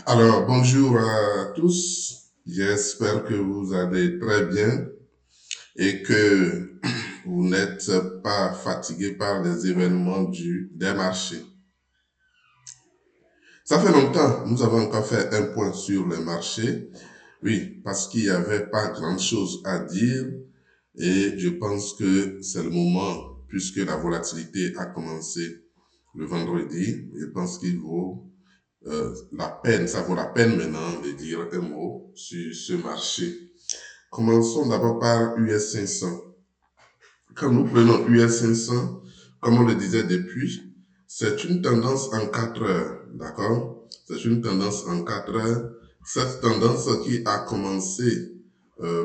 Alors, bonjour à tous. J'espère que vous allez très bien et que vous n'êtes pas fatigués par les événements des marchés. Ça fait longtemps, nous avons encore fait un point sur les marchés. Oui, parce qu'il n'y avait pas grand-chose à dire et je pense que c'est le moment, puisque la volatilité a commencé le vendredi. Je pense qu'il vaut la peine, ça vaut la peine maintenant de dire un mot sur ce marché. Commençons d'abord par US 500. Quand nous prenons US 500, comme on le disait depuis, c'est une tendance en 4 heures, d'accord? C'est une tendance en 4 heures. Cette tendance qui a commencé,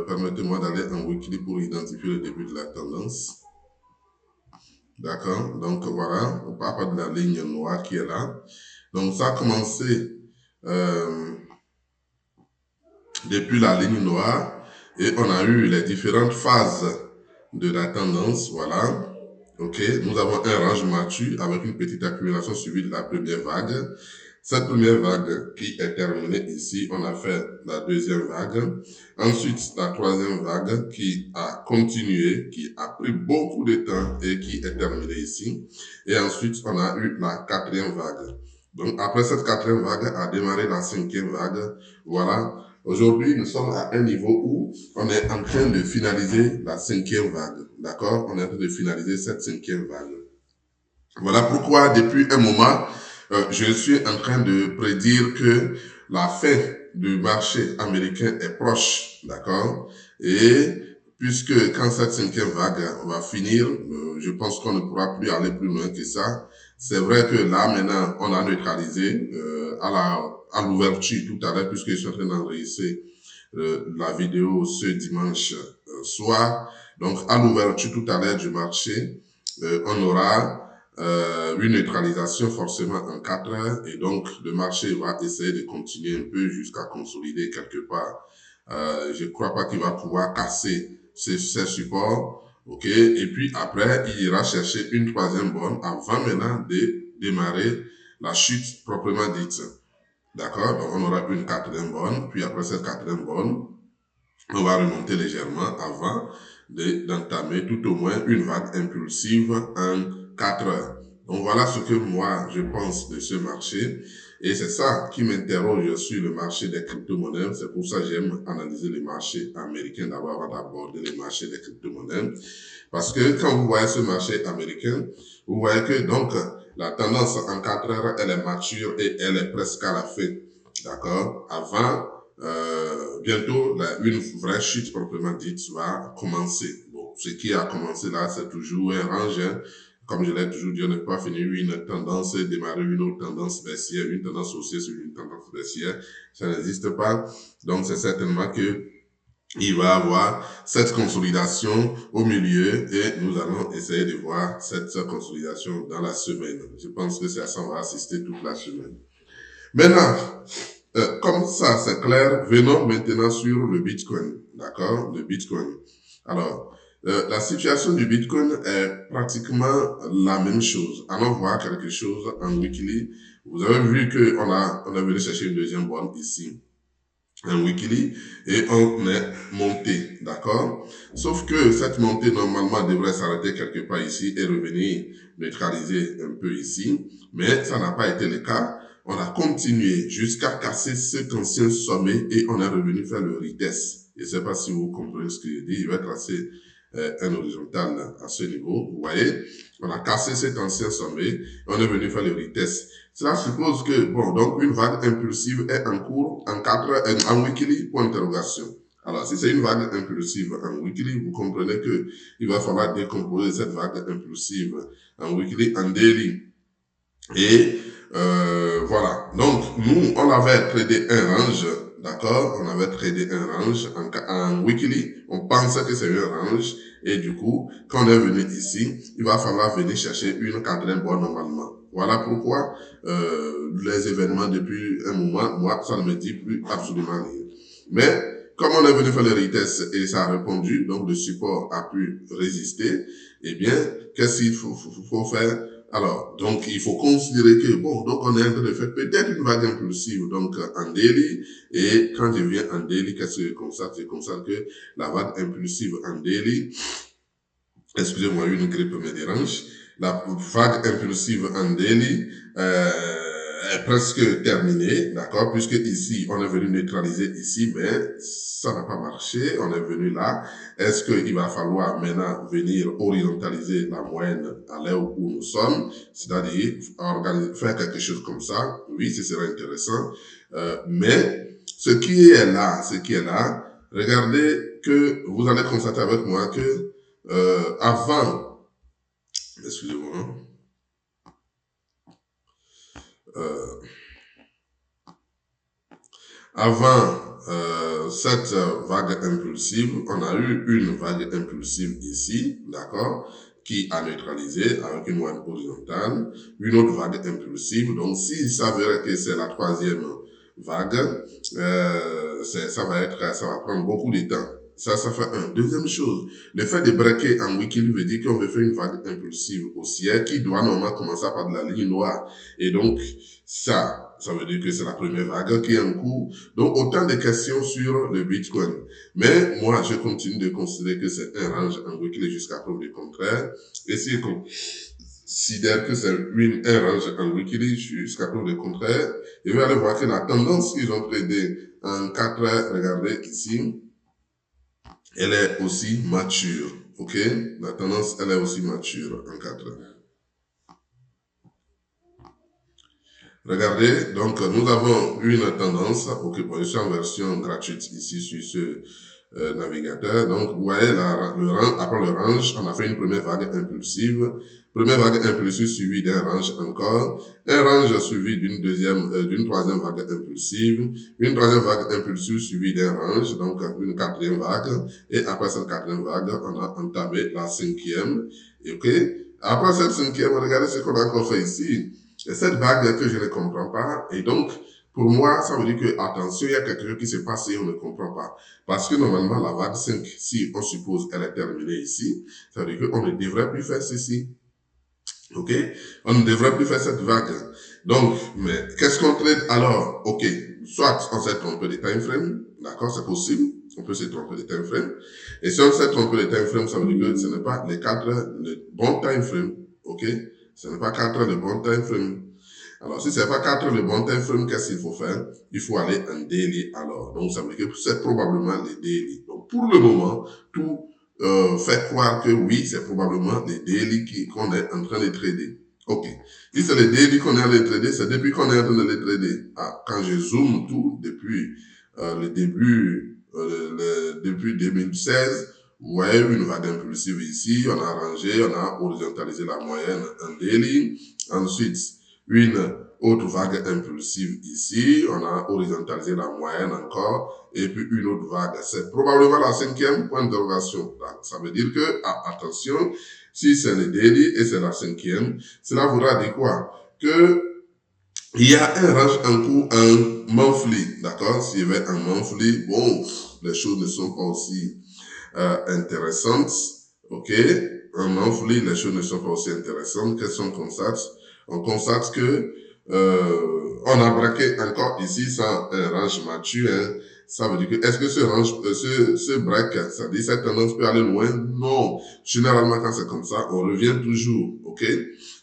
permettez-moi d'aller en weekly pour identifier le début de la tendance. D'accord? Donc voilà, on parle pas de la ligne noire qui est là. Donc ça a commencé euh, depuis la ligne noire et on a eu les différentes phases de la tendance, voilà. Ok, nous avons un range mature avec une petite accumulation suivie de la première vague. Cette première vague qui est terminée ici, on a fait la deuxième vague. Ensuite, la troisième vague qui a continué, qui a pris beaucoup de temps et qui est terminée ici. Et ensuite, on a eu la quatrième vague. Donc, après cette quatrième vague a démarré la cinquième vague. Voilà. Aujourd'hui, nous sommes à un niveau où on est en train de finaliser la cinquième vague. D'accord? On est en train de finaliser cette cinquième vague. Voilà pourquoi, depuis un moment, je suis en train de prédire que la fin du marché américain est proche. D'accord? Et puisque quand cette cinquième vague va finir, je pense qu'on ne pourra plus aller plus loin que ça. C'est vrai que là, maintenant, on a neutralisé à l'ouverture tout à l'heure, puisque je suis en train d'enregistrer la vidéo ce dimanche soir. Donc, à l'ouverture tout à l'heure du marché, on aura une neutralisation forcément en 4 heures et donc le marché va essayer de continuer un peu jusqu'à consolider quelque part. Je ne crois pas qu'il va pouvoir casser ces supports. Ok, et puis après, il ira chercher une troisième borne avant maintenant de démarrer la chute proprement dite. D'accord? Donc, on aura une quatrième borne, puis après cette quatrième borne, on va remonter légèrement avant d'entamer tout au moins une vague impulsive en 4 heures. Donc, voilà ce que moi, je pense de ce marché. Et c'est ça qui m'interroge sur le marché des crypto-monnaies. C'est pour ça que j'aime analyser les marchés américains d'abord avant d'aborder les marchés des crypto-monnaies. Parce que quand vous voyez ce marché américain, vous voyez que donc la tendance en 4 heures, elle est mature et elle est presque à la fin. D'accord? Avant, bientôt, une vraie chute proprement dite va commencer. Bon, ce qui a commencé là, c'est toujours un range. Hein. Comme je l'ai toujours dit, on n'est pas fini une tendance, démarrer une autre tendance baissière, une tendance haussière sur une tendance baissière. Ça n'existe pas. Donc, c'est certainement que il va avoir cette consolidation au milieu et nous allons essayer de voir cette consolidation dans la semaine. Je pense que c'est à ça qu'on va assister toute la semaine. Maintenant, comme ça c'est clair, venons maintenant sur le Bitcoin. D'accord? Le Bitcoin. Alors, la situation du Bitcoin est pratiquement la même chose. Allons voir quelque chose en weekly. Vous avez vu on est venu chercher une deuxième borne ici un weekly et on est monté, d'accord? Sauf que cette montée normalement devrait s'arrêter quelque part ici et revenir neutraliser un peu ici, mais ça n'a pas été le cas. On a continué jusqu'à casser cet ancien sommet et on est revenu faire le retest. Je ne sais pas si vous comprenez ce que je dis. Je vais tracer un horizontal à ce niveau. Vous voyez, on a cassé cet ancien sommet et on est venu faire le retest. Cela suppose que, bon, donc une vague impulsive est en cours en weekly, point d'interrogation. Alors, si c'est une vague impulsive en weekly, vous comprenez que il va falloir décomposer cette vague impulsive en weekly, en daily. Et voilà. Donc, nous, on avait tradé un range, d'accord? On avait tradé un range en weekly. On pensait que c'est un range. Et du coup, quand on est venu ici, il va falloir venir chercher une quatrième borne normalement. Voilà pourquoi les événements depuis un moment, moi, ça ne me dit plus absolument rien. Mais comme on est venu faire le retest et ça a répondu, donc le support a pu résister, eh bien, qu'est-ce qu'il faut faire? Alors, donc, il faut considérer que, bon, donc on est en train de faire peut-être une vague impulsive, donc en daily, et quand je viens en daily, qu'est-ce que je constate? Je constate que la vague impulsive en daily, excusez-moi, une grippe me dérange, la vague impulsive en daily est presque terminée, d'accord, puisque ici, on est venu neutraliser ici, mais ça n'a pas marché, on est venu là. Est-ce qu'il va falloir maintenant venir horizontaliser la moyenne à l'heure où nous sommes, c'est-à-dire faire quelque chose comme ça? Oui, ce serait intéressant, mais ce qui est là, regardez que vous allez constater avec moi que avant, excusez-moi, euh, avant cette vague impulsive, on a eu une vague impulsive ici, d'accord, qui a neutralisé avec une moyenne horizontale, une autre vague impulsive. Donc, s'il s'avérait que c'est la troisième vague, ça va prendre beaucoup de temps. Ça fait un. Deuxième chose, le fait de breaker en weekly veut dire qu'on veut faire une vague impulsive haussière qui doit normalement commencer par de la ligne noire. Et donc, ça veut dire que c'est la première vague qui est en cours. Donc, autant de questions sur le Bitcoin. Mais moi, je continue de considérer que c'est un range en weekly jusqu'à preuve du contraire. Et si on considère que c'est un range en weekly jusqu'à preuve du contraire, et vous allez voir que la tendance qu'ils ont tradé en 4 heures, regardez ici, elle est aussi mature. OK? La tendance, elle est aussi mature en 4 heures. Regardez, donc nous avons une tendance, ok, bon, je suis en version gratuite ici sur ce navigateur. Donc vous voyez après le range, on a fait une première vague impulsive. Première vague impulsive suivie d'un range encore. Un range suivi d'une troisième vague impulsive. Une troisième vague impulsive suivie d'un range, donc une quatrième vague. Et après cette quatrième vague, on a entamé la cinquième. Ok? Après cette cinquième, regardez ce qu'on a encore fait ici. C'est cette vague que je ne comprends pas. Et donc, pour moi, ça veut dire que, attention, il y a quelque chose qui se passe et on ne comprend pas. Parce que normalement, la vague 5, si on suppose qu'elle est terminée ici, ça veut dire qu'on ne devrait plus faire ceci. OK? On ne devrait plus faire cette vague. Donc, mais qu'est-ce qu'on traite alors? OK. Soit on s'est trompé de time frame. D'accord? C'est possible. On peut se tromper de time frame. Et si on s'est trompé de time frame, ça veut dire que ce n'est pas le bon time frame. OK? Ce n'est pas 4 heures de bon time frame. Alors, si ce n'est pas 4 heures de bon time frame, qu'est-ce qu'il faut faire? Il faut aller en daily alors. Donc, ça veut dire que c'est probablement les daily. Donc, pour le moment, tout fait croire que oui, c'est probablement les daily qu'on est en train de trader. OK. Si c'est les daily qu'on est en train de trader, c'est depuis qu'on est en train de les trader. Ah, quand je zoome tout, depuis le début, depuis 2016, vous voyez une vague impulsive ici, on a rangé, on a horizontalisé la moyenne en daily. Ensuite, une autre vague impulsive ici, on a horizontalisé la moyenne encore, et puis une autre vague. C'est probablement la cinquième point d'interrogation. Ça veut dire que, attention, si c'est le daily et c'est la cinquième, cela voudra dire quoi? Que il y a un range en cours en monthly, d'accord? S'il y avait un monthly, bon, les choses ne sont pas aussi intéressantes, ok? Un monthly, les choses ne sont pas aussi intéressantes. Qu'est-ce qu'on constate? On constate que on a braqué encore ici ça un range mature. Hein. Ça veut dire que est-ce que ce range, ce break, ça dit cette tendance peut aller loin? Non. Généralement quand c'est comme ça, on revient toujours, ok?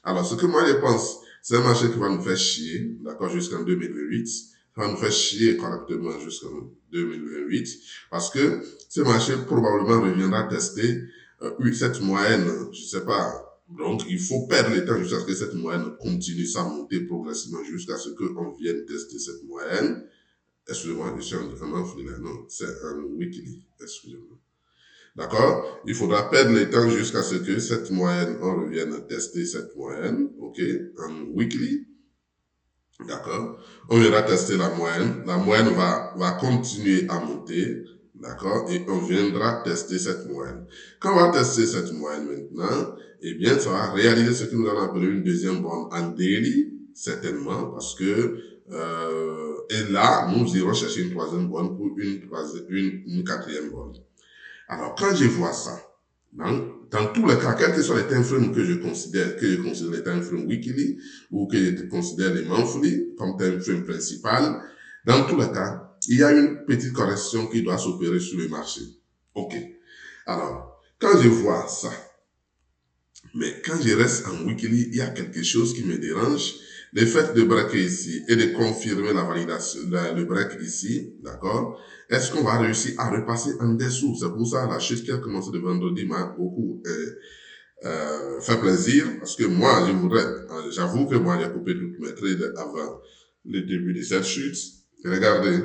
Alors ce que moi je pense, c'est un marché qui va nous faire chier, d'accord, jusqu'en 2028. Ça va nous faire chier correctement jusqu'en 2028 parce que ce marché probablement reviendra tester cette moyenne, je sais pas. Donc, il faut perdre le temps jusqu'à ce que cette moyenne continue à monter progressivement jusqu'à ce qu'on vienne tester cette moyenne. Excusez-moi, je suis en monthly, non, c'est un weekly, excusez-moi. D'accord? Il faudra perdre le temps jusqu'à ce que cette moyenne, on revienne tester cette moyenne, ok, en weekly. D'accord? On viendra tester la moyenne. La moyenne va continuer à monter. D'accord? Et on viendra tester cette moyenne. Quand on va tester cette moyenne maintenant, eh bien, ça va réaliser ce que nous allons appeler une deuxième borne en daily, certainement, parce que, et là, nous irons chercher une troisième borne pour une quatrième borne. Alors, quand je vois ça, Dans tous les cas, quels que soient les time frames que je considère les time frames weekly ou que je considère les monthly comme time frame principal, dans tous les cas, il y a une petite correction qui doit s'opérer sur le marché. Ok. Alors, quand je vois ça, mais quand je reste en weekly, il y a quelque chose qui me dérange. Le fait de breaker ici et de confirmer la validation, le break ici, d'accord? Est-ce qu'on va réussir à repasser en dessous? C'est pour ça la chute qui a commencé de vendredi m'a beaucoup fait plaisir parce que moi, j'avoue que moi, j'ai coupé toutes mes trades avant le début de cette chute. Regardez,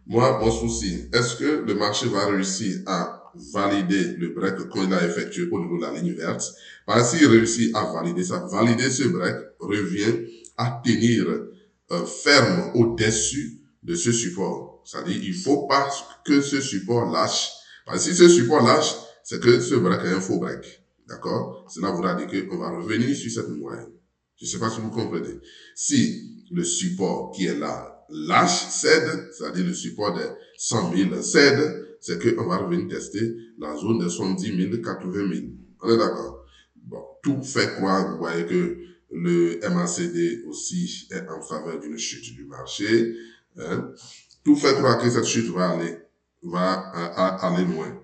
moi, mon souci, est-ce que le marché va réussir à valider le break qu'on a effectué au niveau de la ligne verte? Parce qu'il réussit à valider ça, valider ce break revient à tenir ferme au-dessus de ce support. C'est-à-dire, il faut pas que ce support lâche. Parce que si ce support lâche, c'est que ce break est un faux break. D'accord? Cela voudra dire qu'on va revenir sur cette moyenne. Je ne sais pas si vous comprenez. Si le support qui est là lâche, cède, c'est-à-dire le support de 100 000 cède, c'est qu'on va revenir tester la zone de 70 000, 80 000. On est d'accord? Bon, tout fait croire, vous voyez que le MACD aussi est en faveur d'une chute du marché. Hein? Tout fait croire que cette chute va aller loin.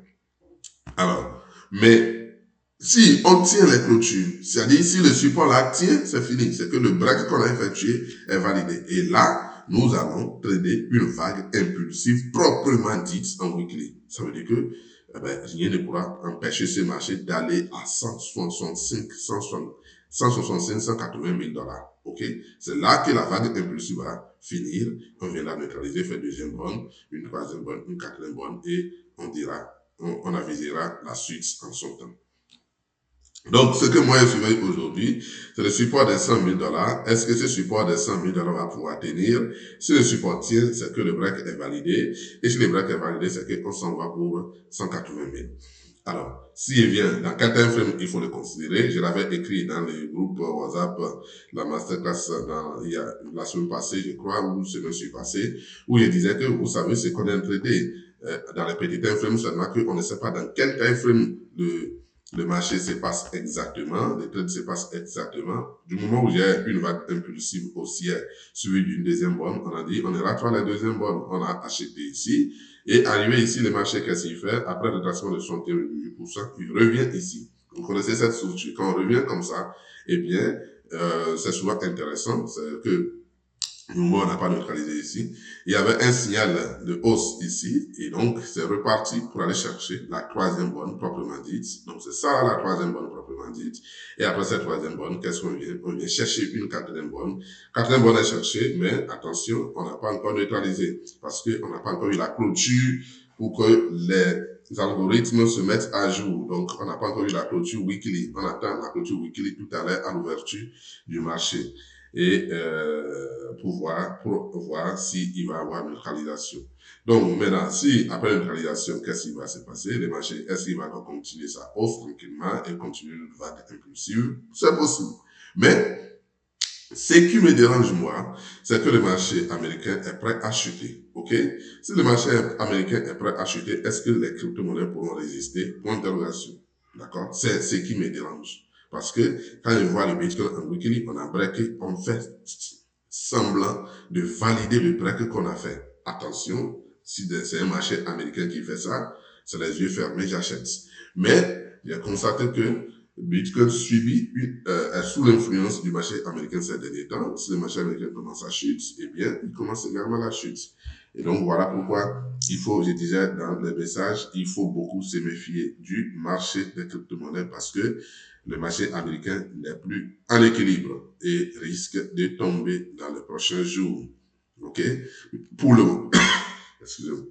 Alors, mais si on tient les clôtures, c'est-à-dire si le support là tient, c'est fini. C'est que le break qu'on a effectué est validé. Et là, nous allons trader une vague impulsive proprement dite en weekly. Ça veut dire que rien ne pourra empêcher ce marché d'aller à 165, 180 000 dollars. Ok? C'est là que la vague impulsive va finir. On viendra neutraliser, faire deuxième bonne, une troisième bonne, une quatrième bonne et on avisera la suite en son temps. Donc, ce que moi je surveille aujourd'hui, c'est le support des 100 000 dollars. Est-ce que ce support des 100 000 dollars va pouvoir tenir? Si le support tient, c'est que le break est validé. Et si le break est validé, c'est qu'on s'en va pour 180 000. Alors, s'il vient, dans quel time frame il faut le considérer? Je l'avais écrit dans le groupe WhatsApp, la masterclass la semaine passée, je crois, ou la semaine passée, où je disais que, vous savez, c'est qu'on est traité dans les petits time frames, seulement qu'on ne sait pas dans quel time frame le marché se passe exactement, les trades se passent exactement. Du moment où j'ai une vague impulsive haussière suivie d'une deuxième bonne, on a dit, on ira voir la deuxième bonne, on a acheté ici, et arrivé ici, le marché, qu'est-ce qu'il fait? Après le retracement de 61,8%, il revient ici. Vous connaissez cette structure. Quand on revient comme ça, eh bien, c'est souvent intéressant, c'est que nous, on n'a pas neutralisé ici. Il y avait un signal de hausse ici, et donc c'est reparti pour aller chercher la troisième bonne proprement dite. Donc c'est ça la troisième bonne proprement dite. Et après cette troisième bonne, qu'est-ce qu'on vient? On vient chercher une quatrième bonne. Quatrième bonne est cherchée, mais attention, on n'a pas encore neutralisé, parce qu'on n'a pas encore eu la clôture pour que les algorithmes se mettent à jour. Donc on n'a pas encore eu la clôture weekly. On attend la clôture weekly tout à l'heure à l'ouverture du marché. Et pour voir s'il va y avoir neutralisation. Donc maintenant, si après neutralisation, qu'est-ce qui va se passer? Le marché, est-ce qu'il va continuer sa hausse tranquillement et continuer une vague impulsive? C'est possible. Mais ce qui me dérange, moi, c'est que le marché américain est prêt à chuter. OK? Si le marché américain est prêt à chuter, est-ce que les crypto-monnaies pourront résister? Point d'interrogation. D'accord? C'est ce qui me dérange. Parce que quand je vois le Bitcoin en weekly, on a breaké, on fait semblant de valider le break qu'on a fait. Attention, si c'est un marché américain qui fait ça, c'est les yeux fermés, j'achète. Mais j'ai constaté que Bitcoin est sous l'influence du marché américain ces derniers temps. Si le marché américain commence à chuter, eh bien, il commence également la chute. Et donc, voilà pourquoi il faut, je disais dans les messages, il faut beaucoup se méfier du marché des crypto-monnaies parce que le marché américain n'est plus en équilibre et risque de tomber dans les prochains jours. OK? Pour le moment, excusez-moi.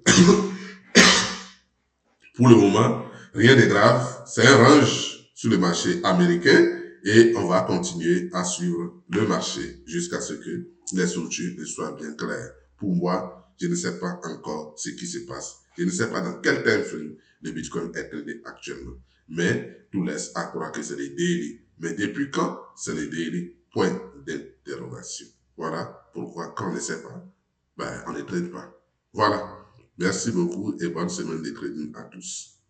Pour le moment, rien de grave. C'est un range sur le marché américain et on va continuer à suivre le marché jusqu'à ce que les structures ne soient bien claires. Pour moi, je ne sais pas encore ce qui se passe. Je ne sais pas dans quel time frame le Bitcoin est tradé actuellement. Mais tout laisse à croire que c'est les daily. Mais depuis quand c'est les daily? Point d'interrogation. Voilà pourquoi quand on ne sait pas, on ne trade pas. Voilà. Merci beaucoup et bonne semaine de trading à tous.